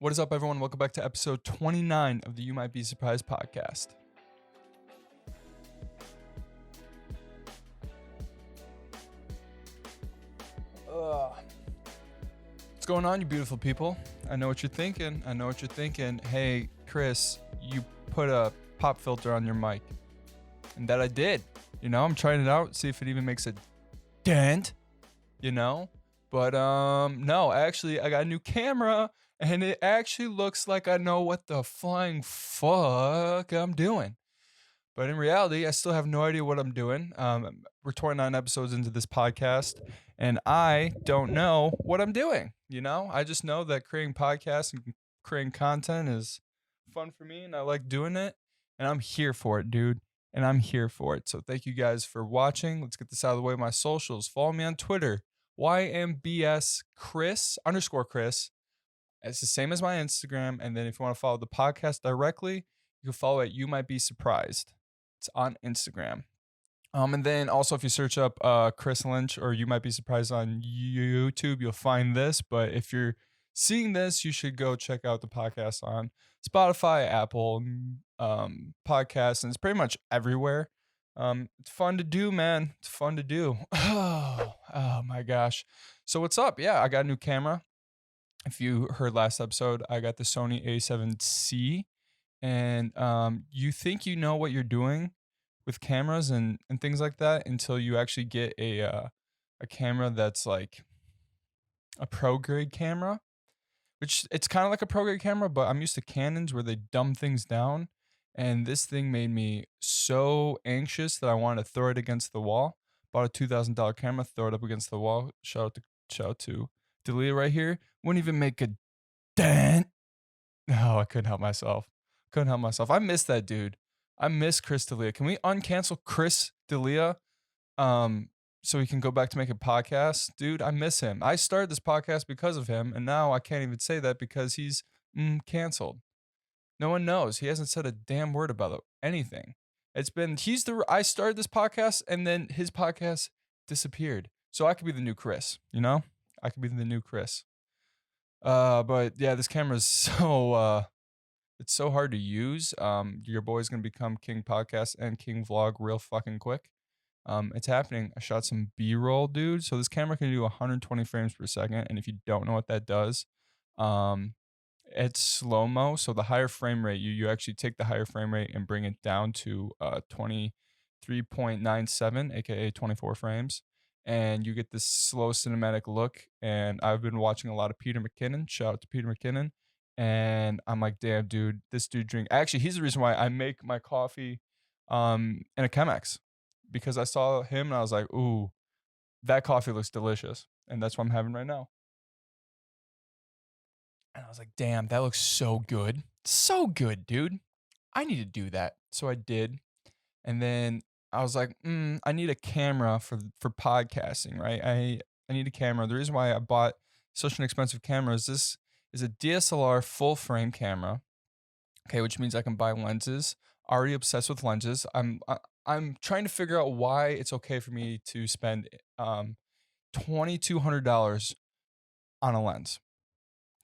What is up, everyone? Welcome back to episode 29 of the You Might Be Surprised podcast. What's going on, you beautiful people? I know what you're thinking. Hey, Chris, you put a pop filter on your mic. And that I did. I'm trying it out, see if it even makes a dent, But no, actually, I got a new camera, and it actually looks like I know what the flying fuck I'm doing. But in reality, I still have no idea what I'm doing. We're 29 episodes into this podcast, and I don't know what I'm doing. I just know that creating podcasts and creating content is fun for me, and I like doing it, and I'm here for it, dude. And I'm here for it. So thank you guys for watching. Let's get this out of the way. My socials. Follow me on Twitter, YMBS Chris _Chris. It's the same as my Instagram. And then if you want to follow the podcast directly, you can follow it. You Might Be Surprised. It's on Instagram. And then also if you search up Chris Lynch or You Might Be Surprised on YouTube, you'll find this. But if you're seeing this, you should go check out the podcast on Spotify, Apple podcasts, and it's pretty much everywhere. It's fun to do, man. It's fun to do. Oh my gosh. So what's up? Yeah, I got a new camera. If you heard last episode, I got the Sony A7C, and you think you know what you're doing with cameras and things like that until you actually get a camera that's like a pro grade camera, which it's kind of like a pro grade camera, but I'm used to Canons where they dumb things down, and this thing made me so anxious that I wanted to throw it against the wall. Bought a $2,000 camera, throw it up against the wall. Shout out to Delia right here. Wouldn't even make a dent. No, I couldn't help myself. I miss that dude. I miss Chris D'Elia. Can we uncancel Chris D'Elia? So he can go back to making podcasts? Dude, I miss him. I started this podcast because of him, and now I can't even say that because he's canceled. No one knows. He hasn't said a damn word about anything. I started this podcast, and then his podcast disappeared. So I could be the new Chris, I could be the new Chris. But yeah, this camera is so it's so hard to use. Your boy's gonna become King Podcast and King Vlog real fucking quick. It's happening. I shot some B-roll, dude. So this camera can do 120 frames per second, and if you don't know what that does, it's slow-mo. So the higher frame rate, you actually take the higher frame rate and bring it down to 23.97, aka 24 frames, and you get this slow cinematic look. And I've been watching a lot of Peter McKinnon. Shout out to Peter McKinnon. And I'm like, damn, dude, this dude drink. Actually, he's the reason why I make my coffee in a Chemex, because I saw him and I was like, ooh, that coffee looks delicious. And that's what I'm having right now. And I was like, damn, that looks so good. So good, dude. I need to do that. So I did. And then I was like, I need a camera for podcasting, right? I need a camera. The reason why I bought such an expensive camera is this is a DSLR full frame camera. Okay, which means I can buy lenses. Already obsessed with lenses. I'm trying to figure out why it's okay for me to spend $2,200 on a lens.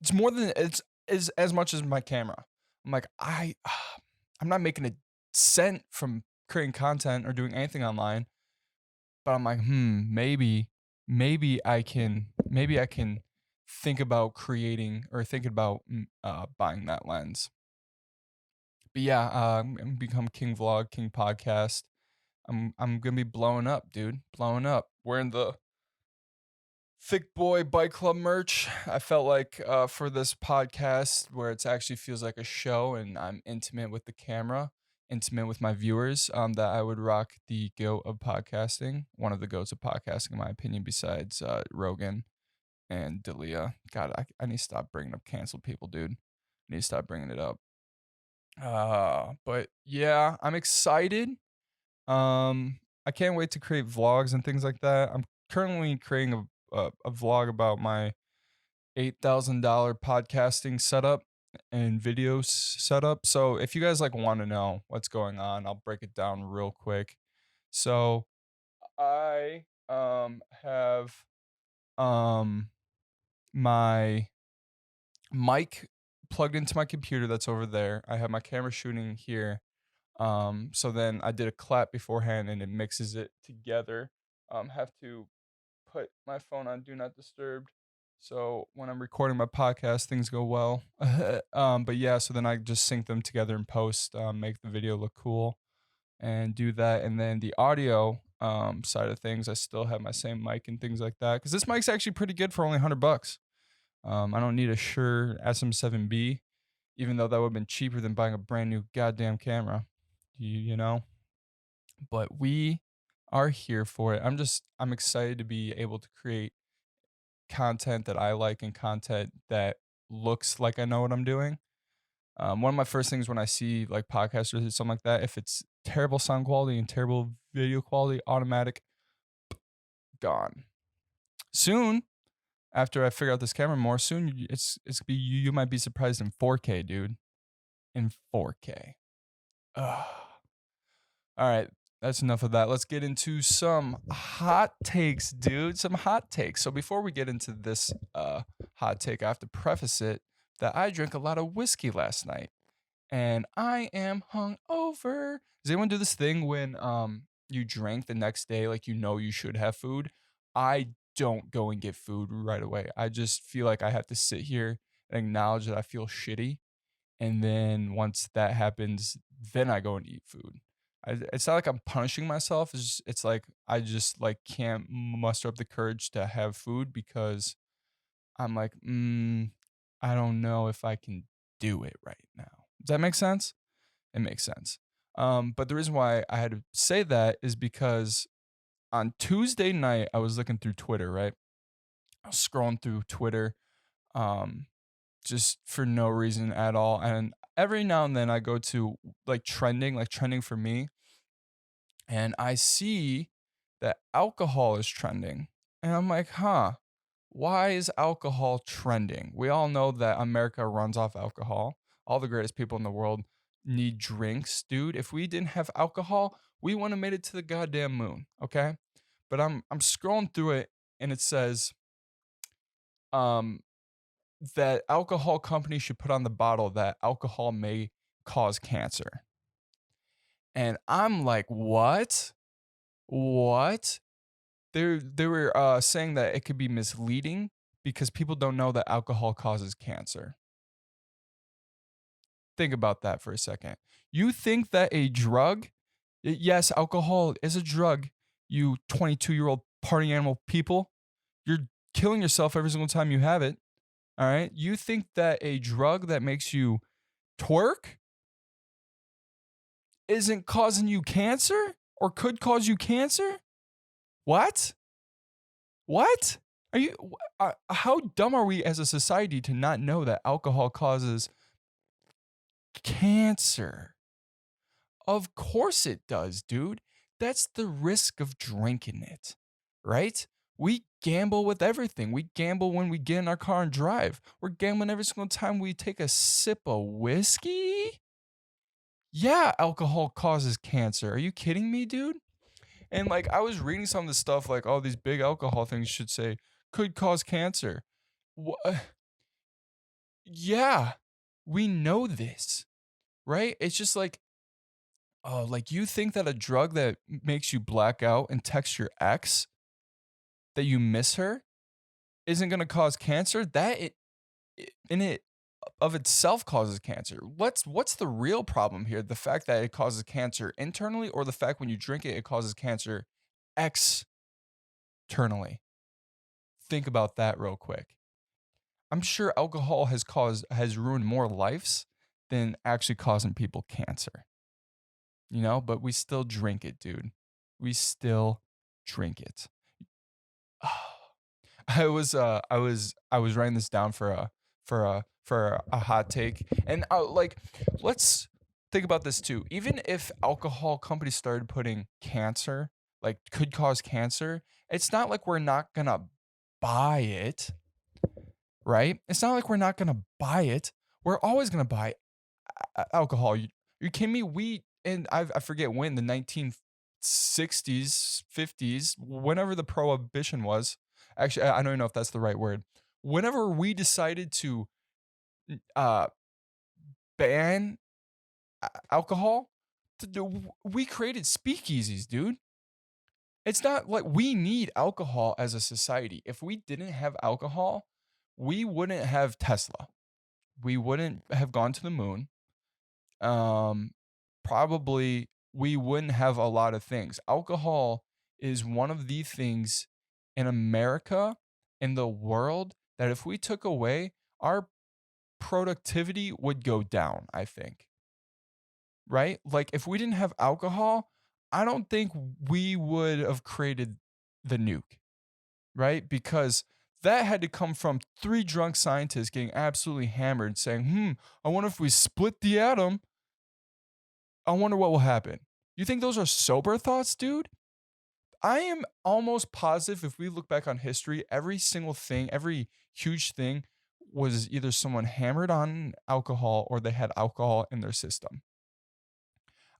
It's more than it's is as much as my camera. I'm like, I'm not making a cent from creating content or doing anything online, but I'm like, maybe I can think about creating or thinking about buying that lens. But yeah, I'm gonna become King Vlog, King Podcast. I'm gonna be blowing up, dude. Blowing up. Wearing the Thick Boy Bike Club merch. I felt like for this podcast where it actually feels like a show and I'm intimate with the camera, intimate with my viewers, that I would rock the goat of podcasting, one of the goats of podcasting in my opinion, besides Rogan and D'Elia. God, I need to stop bringing up canceled people, dude. I need to stop bringing it up. But yeah, I'm excited. I can't wait to create vlogs and things like that. I'm currently creating a vlog about my $8,000 podcasting setup and video setup. So if you guys like want to know what's going on, I'll break it down real quick. So I have my mic plugged into my computer that's over there. I have my camera shooting here. So then I did a clap beforehand and it mixes it together. Have to put my phone on do not disturb. So when I'm recording my podcast, things go well. But yeah, so then I just sync them together in post, make the video look cool and do that. And then the audio side of things, I still have my same mic and things like that. Cause this mic's actually pretty good for only $100. I don't need a Shure SM7B, even though that would have been cheaper than buying a brand new goddamn camera. You know? But we are here for it. I'm excited to be able to create content that I like and content that looks like I know what I'm doing. One of my first things when I see like podcasters or something like that, if it's terrible sound quality and terrible video quality, automatic, gone. Soon, after I figure out this camera more, soon you might be surprised in 4K, dude. In 4K. Ugh. All right, that's enough of that. Let's get into some hot takes, dude. Some hot takes. So before we get into this hot take, I have to preface it that I drank a lot of whiskey last night and I am hungover. Does anyone do this thing when you drink the next day like you know you should have food? I don't go and get food right away. I just feel like I have to sit here and acknowledge that I feel shitty, and then once that happens, then I go and eat food. It's not like I'm punishing myself. It's like I just like can't muster up the courage to have food because I'm like, I don't know if I can do it right now. Does that make sense? It makes sense. But the reason why I had to say that is because on Tuesday night I was looking through Twitter, right? I was scrolling through Twitter, um, just for no reason at all. And every now and then I go to like trending for me, and I see that alcohol is trending. And I'm like, huh, why is alcohol trending? We all know that America runs off alcohol. All the greatest people in the world need drinks, dude. If we didn't have alcohol, we wouldn't have made it to the goddamn moon, okay? But I'm scrolling through it and it says um that alcohol companies should put on the bottle that alcohol may cause cancer. And I'm like, what? What? They were saying that it could be misleading because people don't know that alcohol causes cancer. Think about that for a second. You think that a drug, yes, alcohol is a drug, you 22-year-old party animal people, you're killing yourself every single time you have it. All right. You think that a drug that makes you twerk isn't causing you cancer or could cause you cancer? What? What? Are you how dumb are we as a society to not know that alcohol causes cancer? Of course it does, dude. That's the risk of drinking it, right? We gamble with everything. We gamble when we get in our car and drive. We're gambling every single time we take a sip of whiskey. Yeah, alcohol causes cancer. Are you kidding me, dude? And like I was reading some of the stuff like all these big alcohol things should say could cause cancer. Wha Yeah, we know this, right? It's just like, oh, like you think that a drug that makes you black out and text your ex that you miss her isn't gonna cause cancer? That in it of itself causes cancer. What's the real problem here? The fact that it causes cancer internally, or the fact when you drink it, it causes cancer externally? Think about that real quick. I'm sure alcohol has ruined more lives than actually causing people cancer. But we still drink it, dude. We still drink it. I was writing this down for a hot take, and like let's think about this too. Even if alcohol companies started putting cancer, like could cause cancer, it's not like we're not gonna buy it, right? It's not like we're not gonna buy it. We're always gonna buy alcohol. You kidding me? I forget when, the 1960s, 50s, whenever the prohibition was. Actually, I don't even know if that's the right word. Whenever we decided to uh ban alcohol. We created speakeasies, dude. It's not like we need alcohol as a society. If we didn't have alcohol, we wouldn't have Tesla. We wouldn't have gone to the moon. Um, Probably we wouldn't have a lot of things. Alcohol is one of the things in America, in the world, that if we took away, our productivity would go down, I think. Right? Like if we didn't have alcohol, I don't think we would have created the nuke, right? Because that had to come from three drunk scientists getting absolutely hammered saying, I wonder if we split the atom, I wonder what will happen. You think those are sober thoughts, dude? I am almost positive if we look back on history, every single thing, every huge thing was either someone hammered on alcohol or they had alcohol in their system.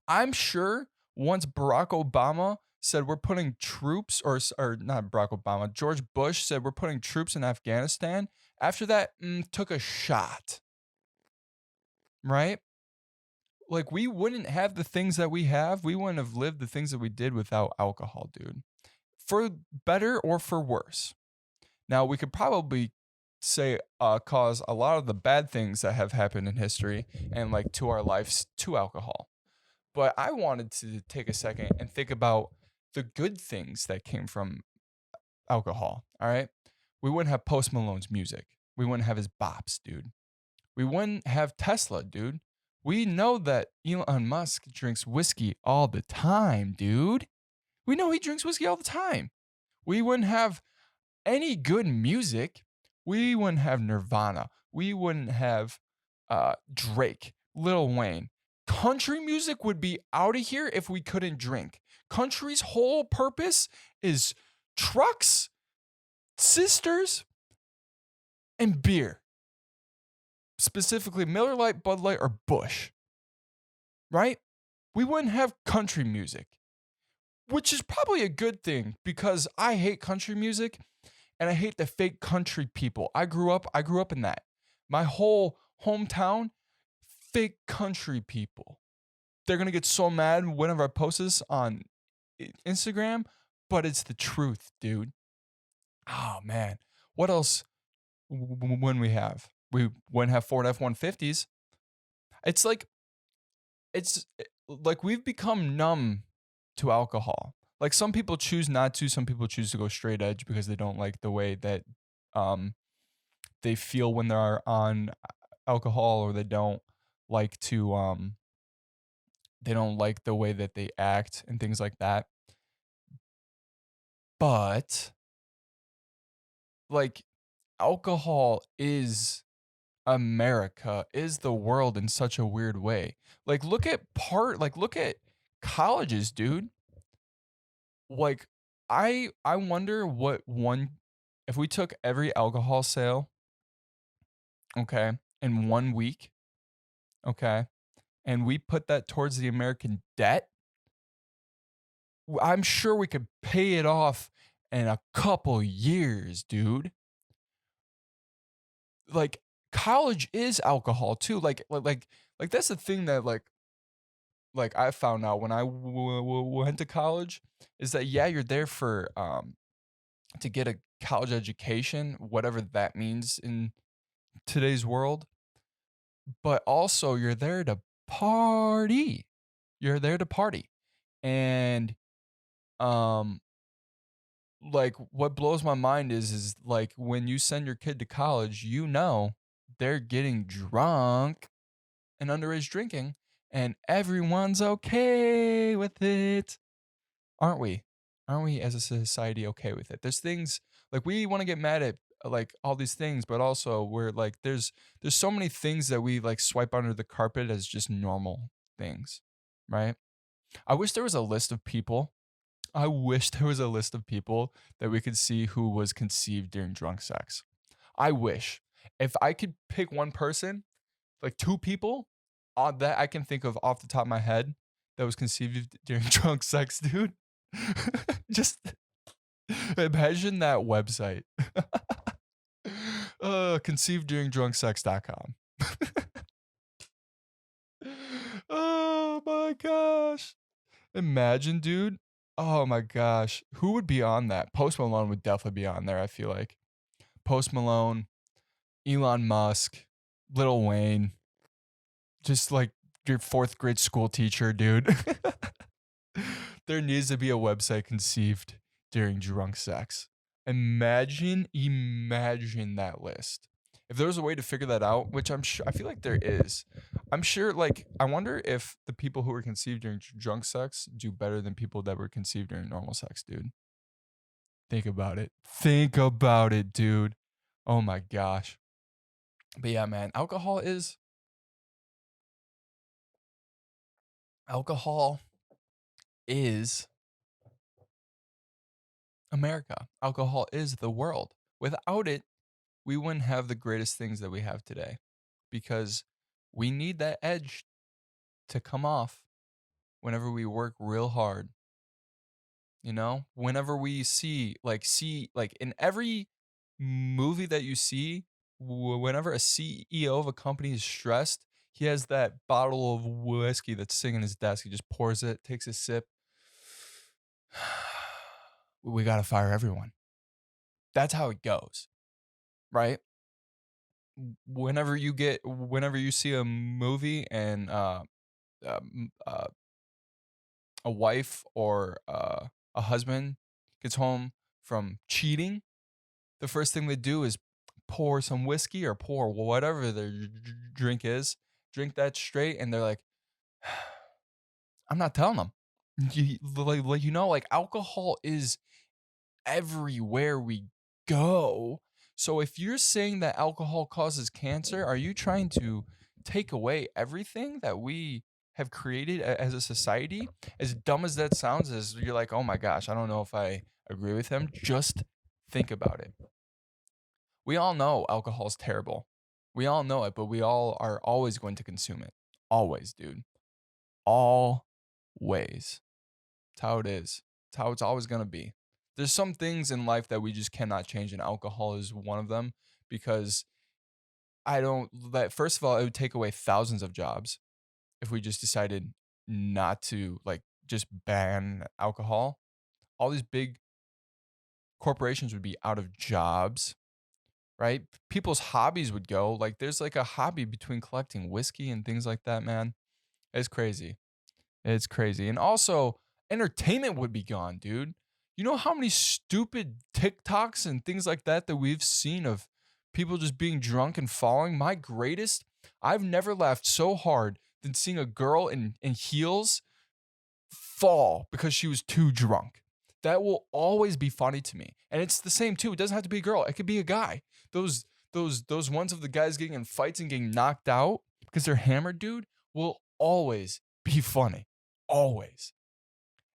I'm sure once Barack Obama said we're putting troops, or not Barack Obama, George Bush said we're putting troops in Afghanistan. After that, took a shot, right? Like we wouldn't have the things that we have. We wouldn't have lived the things that we did without alcohol, dude. For better or for worse. Now we could probably say cause a lot of the bad things that have happened in history and like to our lives to alcohol. But I wanted to take a second and think about the good things that came from alcohol. All right. We wouldn't have Post Malone's music. We wouldn't have his bops, dude. We wouldn't have Tesla, dude. We know that Elon Musk drinks whiskey all the time, dude. We know he drinks whiskey all the time. We wouldn't have any good music. We wouldn't have Nirvana. We wouldn't have Drake, Lil Wayne. Country music would be out of here if we couldn't drink. Country's whole purpose is trucks, sisters, and beer. Specifically Miller Lite, Bud Light, or Busch. Right? We wouldn't have country music, which is probably a good thing because I hate country music and I hate the fake country people. I grew up in that. My whole hometown, fake country people. They're going to get so mad whenever I post this on Instagram, but it's the truth, dude. Oh man. What else when we have? We wouldn't have Ford F-150s. It's like we've become numb to alcohol. Like some people choose not to, some people choose to go straight edge because they don't like the way that they feel when they're on alcohol, or they don't like the way that they act and things like that. But like alcohol is America, is the world in such a weird way. Look at colleges, dude. Like I wonder what one if we took every alcohol sale, okay, in 1 week, okay, and we put that towards the American debt, I'm sure we could pay it off in a couple years, dude. Like college is alcohol too. Like that's the thing that I found out when I went to college is that yeah, you're there for to get a college education, whatever that means in today's world, but also you're there to party. You're there to party. And um like what blows my mind is like when you send your kid to college, they're getting drunk and underage drinking and everyone's okay with it. Aren't we? Aren't we as a society okay with it? There's things like we want to get mad at like all these things, but also we're like there's so many things that we like swipe under the carpet as just normal things, right? I wish there was a list of people. I wish there was a list of people that we could see who was conceived during drunk sex. I wish. If I could pick one person, like two people that I can think of off the top of my head that was conceived during drunk sex, dude. Just imagine that website. Conceivedduringdrunksex.com. Oh my gosh. Imagine, dude. Oh my gosh. Who would be on that? Post Malone would definitely be on there, I feel like. Post Malone, Elon Musk, Lil Wayne, just like your fourth grade school teacher, dude. There needs to be a website conceived during drunk sex. Imagine that list. If there was a way to figure that out, which I'm sure, I feel like there is. I'm sure, like, I wonder if the people who were conceived during drunk sex do better than people that were conceived during normal sex, dude. Think about it. Think about it, dude. Oh my gosh. But yeah, man, alcohol is America. Alcohol is the world. Without it, we wouldn't have the greatest things that we have today because we need that edge to come off whenever we work real hard. You know, whenever we see like in every movie that you see, whenever a CEO of a company is stressed, he has that bottle of whiskey that's sitting in his desk. He just pours it, takes a sip. We got to fire everyone. That's how it goes, right? Whenever you see a movie and um, uh, a wife or a husband gets home from cheating, the first thing they do is pour some whiskey or pour whatever their drink is, drink that straight, and they're like, I'm not telling them. Like alcohol is everywhere we go. So if you're saying that alcohol causes cancer, are you trying to take away everything that we have created as a society? As dumb as that sounds, as you're like, oh my gosh, I don't know if I agree with him. Just think about it. We all know alcohol is terrible. We all know it, but we all are always going to consume it. Always, dude. Always. It's how it is. It's how it's always going to be. There's some things in life that we just cannot change, and alcohol is one of them because first of all, it would take away thousands of jobs if we just decided not to like just ban alcohol. All these big corporations would be out of jobs, right? People's hobbies would go. Like there's like a hobby between collecting whiskey and things like that, man. It's crazy. It's crazy. And also, entertainment would be gone, dude. You know how many stupid TikToks and things like that we've seen of people just being drunk and falling? I've never laughed so hard than seeing a girl in heels fall because she was too drunk. That will always be funny to me. And it's the same too. It doesn't have to be a girl. It could be a guy. Those ones of the guys getting in fights and getting knocked out because they're hammered, dude, will always be funny. Always.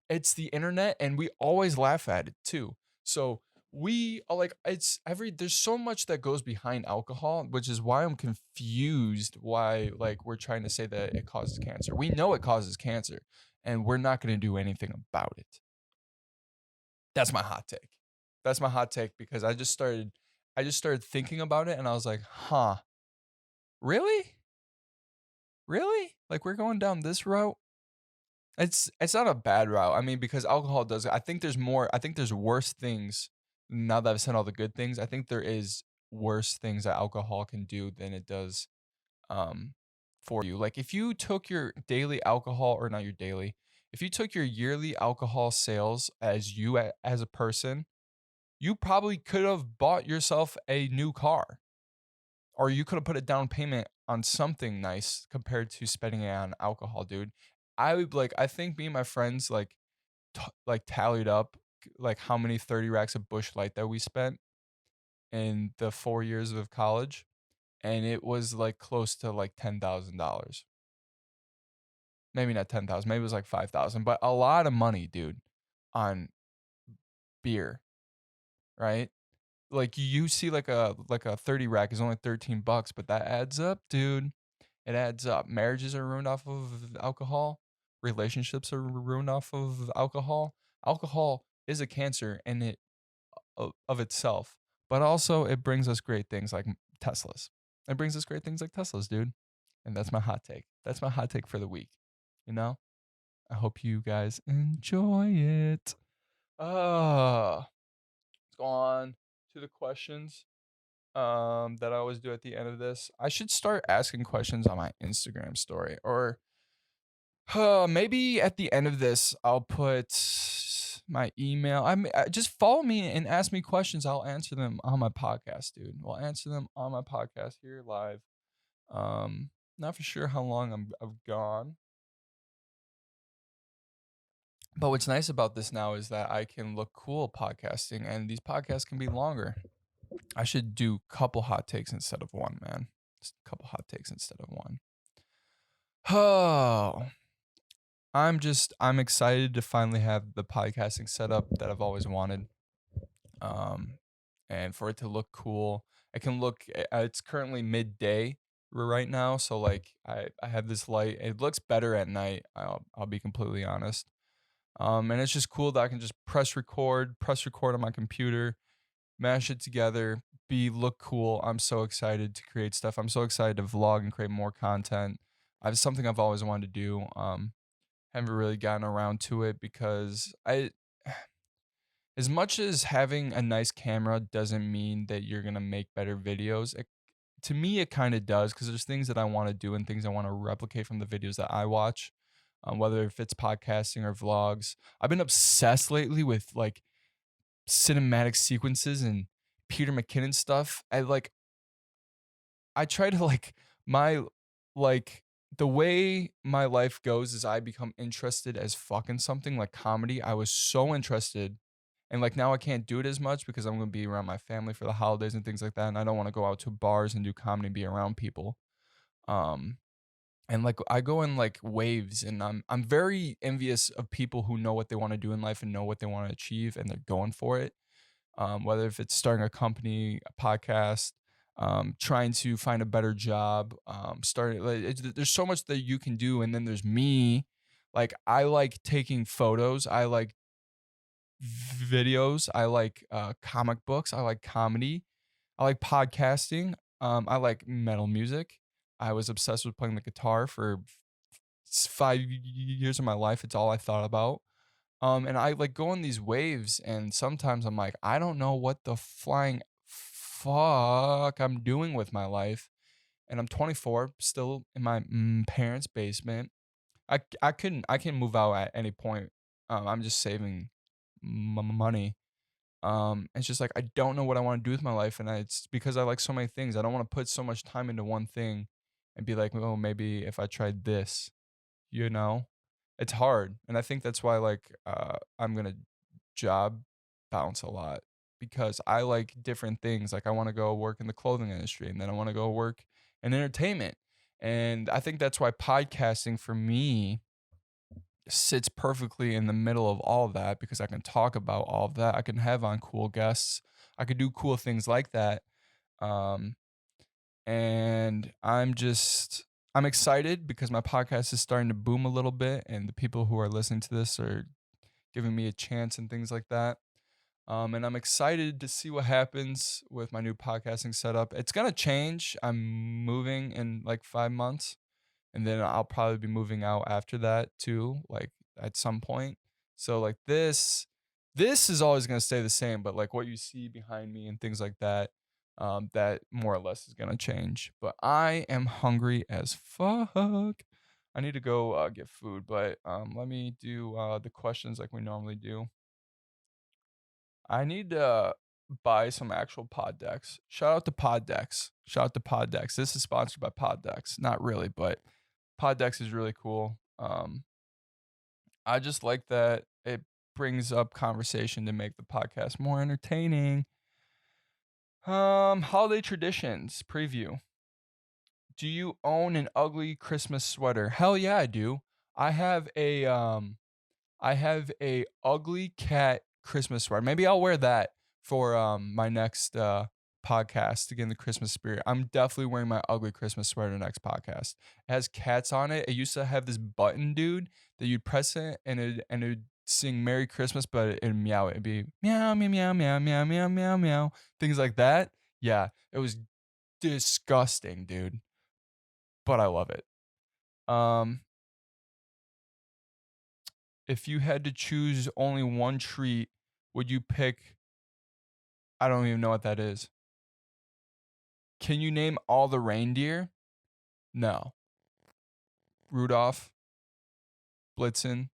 It's the internet and we always laugh at it too. So we are like there's so much that goes behind alcohol, which is why I'm confused why like we're trying to say that it causes cancer. We know it causes cancer and we're not going to do anything about it. That's my hot take. That's my hot take because I just started thinking about it and I was like, "Huh. Really? Really? Like we're going down this route?" It's not a bad route. I mean, because alcohol does. I think there's more. I think there's worse things. Now that I've said all the good things, I think there is worse things that alcohol can do than it does um for you. Like if you took your daily alcohol or not your daily, if you took your yearly alcohol sales as as a person, you probably could have bought yourself a new car or you could have put a down payment on something nice compared to spending it on alcohol, dude. I think me and my friends like tallied up like how many 30 racks of Bush Light that we spent in the 4 years of college, and it was like close to like $10,000. Maybe not 10,000, maybe it was like 5,000, but a lot of money, dude, on beer, right? Like you see like a 30 rack is only 13 bucks, but that adds up, dude. It adds up. Marriages are ruined off of alcohol. Relationships are ruined off of alcohol. Alcohol is a cancer in it of itself, but also it brings us great things like Teslas. it brings us great things like Teslas, dude. And that's my hot take. That's my hot take for the week. You know? I hope you guys enjoy it. Let's go on to the questions that I always do at the end of this. I should start asking questions on my Instagram story, or maybe at the end of this I'll put my email. Just follow me and ask me questions. I'll answer them on my podcast, dude. We'll answer them on my podcast here live. Not for sure how long I've gone. But what's nice about this now is that I can look cool podcasting, and these podcasts can be longer. I should do a couple hot takes instead of one, man. Just a couple hot takes instead of one. Oh, I'm excited to finally have the podcasting setup that I've always wanted. And for it to look cool. It's currently midday right now, so like I have this light. It looks better at night. I'll be completely honest. And it's just cool that I can just press record on my computer, mash it together, look cool. I'm so excited to create stuff. I'm so excited to vlog and create more content. It's something I've always wanted to do. Haven't really gotten around to it because as much as having a nice camera doesn't mean that you're gonna make better videos. To me, it kind of does, because there's things that I want to do and things I want to replicate from the videos that I watch, whether if it's podcasting or vlogs. I've been obsessed lately with like cinematic sequences and Peter McKinnon stuff. I try to like the way my life goes is I become interested as fucking something like comedy. I was so interested, and like now I can't do it as much because I'm gonna be around my family for the holidays and things like that, and I don't want to go out to bars and do comedy and be around people. Um, and like I go in like waves, and I'm very envious of people who know what they want to do in life and know what they want to achieve, and they're going for it. Whether if it's starting a company, a podcast, trying to find a better job, starting there's so much that you can do, and then there's me. Like I like taking photos. I like videos. I like comic books. I like comedy. I like podcasting. I like metal music. I was obsessed with playing the guitar for 5 years of my life. It's all I thought about. And I like go on these waves, and sometimes I'm like, I don't know what the flying fuck I'm doing with my life. And I'm 24, still in my parents' basement. I can move out at any point. I'm just saving money. It's just like I don't know what I want to do with my life, and it's because I like so many things. I don't want to put so much time into one thing and be like, oh, maybe if I tried this, you know, it's hard. And I think that's why like I'm gonna job bounce a lot, because I like different things. Like I want to go work in the clothing industry, and then I want to go work in entertainment. And I think that's why podcasting for me sits perfectly in the middle of all of that, because I can talk about all of that. I can have on cool guests. I could do cool things like that. Um, and I'm excited because my podcast is starting to boom a little bit, and the people who are listening to this are giving me a chance and things like that. And I'm excited to see what happens with my new podcasting setup. It's gonna change. I'm moving in like 5 months, and then I'll probably be moving out after that too, like at some point. So like this is always gonna stay the same, but like what you see behind me and things like that, that more or less is gonna change. But I am hungry as fuck. I need to go get food, but let me do the questions like we normally do. I need to buy some actual pod decks. Shout out to pod decks. Shout out to pod decks. This is sponsored by pod decks. Not really, but pod decks is really cool. I just like that it brings up conversation to make the podcast more entertaining. Holiday traditions preview. Do you own an ugly Christmas sweater? Hell yeah, I do. I have a ugly cat Christmas sweater. Maybe I'll wear that for my next podcast to get in the Christmas spirit. I'm definitely wearing my ugly Christmas sweater next podcast. It has cats on it. It used to have this button, dude, that you'd press it and it'd sing Merry Christmas, but it'd meow. It'd be meow meow meow meow meow meow meow meow, things like that. Yeah, it was disgusting, dude. But I love it. Um, if you had to choose only one treat, would you pick? I don't even know what that is. Can you name all the reindeer? No. Rudolph, Blitzen,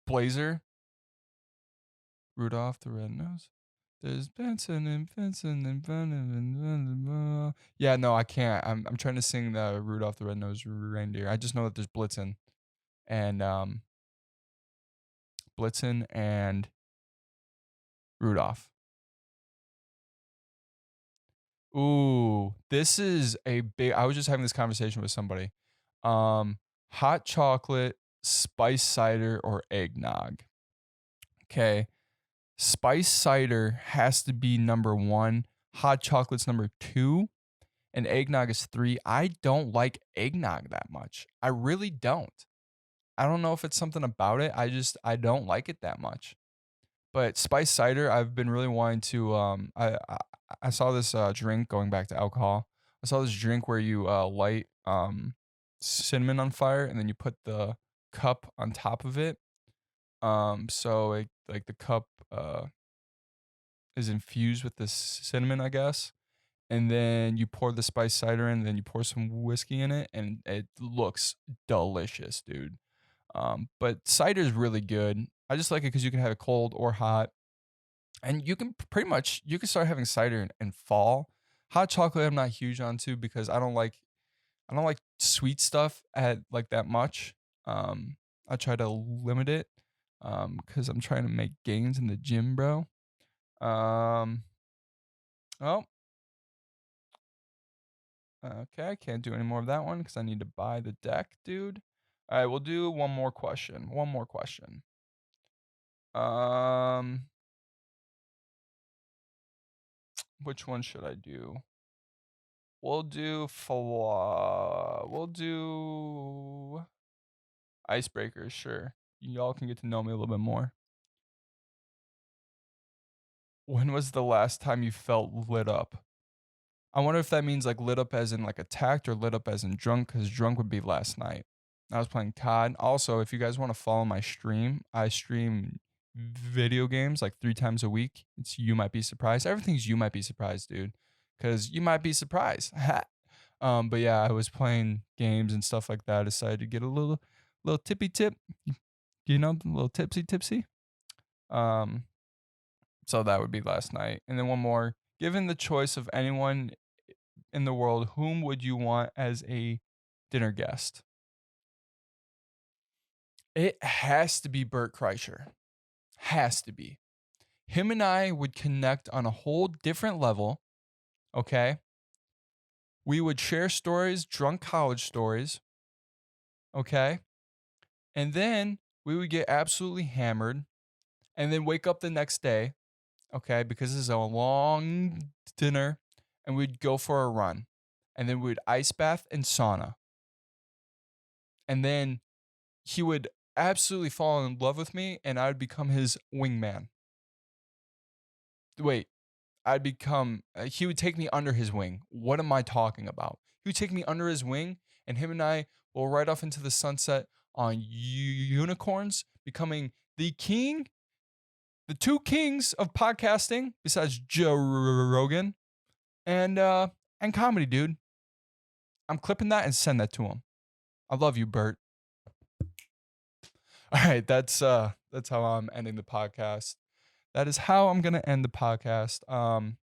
Blazer, Rudolph the Red-Nosed. There's Benson and Benson and Benson. Yeah, no, I can't. I'm trying to sing the Rudolph the Red-Nosed Reindeer. I just know that there's and Blitzen and Rudolph. Ooh, this is a big. I was just having this conversation with somebody. Hot chocolate, spice cider, or eggnog. Okay, spice cider has to be number one. Hot chocolate's number two, and eggnog is three. I don't like eggnog that much. I really don't. I don't know if it's something about it. I don't like it that much. But spice cider, I've been really wanting to. I saw this drink going back to alcohol. I saw this drink where you light cinnamon on fire and then you put the cup on top of it. So like the cup is infused with this cinnamon, I guess. And then you pour the spice cider in, and then you pour some whiskey in it, and it looks delicious, dude. But cider is really good. I just like it because you can have it cold or hot, and you can you can start having cider in fall. Hot chocolate I'm not huge on too because I don't like sweet stuff at like that much. I try to limit it because I'm trying to make gains in the gym, bro. Um, oh, okay, I can't do any more of that one because I need to buy the deck, dude. All right, we'll do one more question. One more question. Um, which one should I do? We'll do icebreakers, sure. Y'all can get to know me a little bit more. When was the last time you felt lit up? I wonder if that means like lit up as in like attacked or lit up as in drunk, because drunk would be last night. I was playing COD. Also, if you guys want to follow my stream, I stream video games like 3 times a week. It's You Might Be Surprised. Everything's You Might Be Surprised, dude. Because you might be surprised. But yeah, I was playing games and stuff like that. I decided to get a little tippy tip, a little tipsy. Um, so that would be last night. And then one more. Given the choice of anyone in the world, whom would you want as a dinner guest? It has to be Bert Kreischer. Has to be. Him and I would connect on a whole different level. Okay. We would share stories, drunk college stories. Okay. And then we would get absolutely hammered and then wake up the next day. Okay. Because this is a long dinner and we'd go for a run. And then we'd ice bath and sauna. And then he would absolutely fall in love with me and I would become his wingman. Wait, he would take me under his wing. What am I talking about? He would take me under his wing and him and I will ride off into the sunset on unicorns, becoming the two kings of podcasting besides Joe Rogan and comedy, dude. I'm clipping that and send that to him. I love you, Bert. All right, that's how I'm ending the podcast. That is how I'm gonna end the podcast. I'm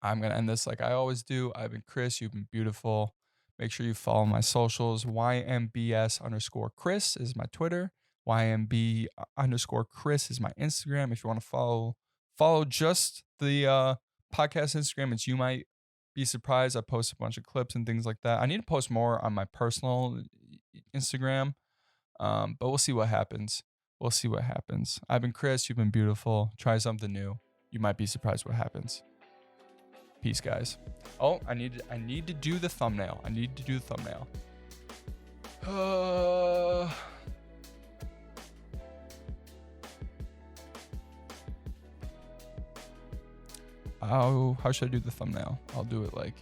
gonna end this like I always do. I've been Chris. You've been beautiful. Make sure you follow my socials. YMBS_Chris is my Twitter. YMB_Chris is my Instagram. If you want to follow just the podcast Instagram, it's You Might Be Surprised. I post a bunch of clips and things like that. I need to post more on my personal Instagram. But we'll see what happens. I've been Chris. You've been beautiful. Try something new. You might be surprised what happens. Peace, guys. Oh, I need to do the thumbnail. how should I do the thumbnail? I'll do it like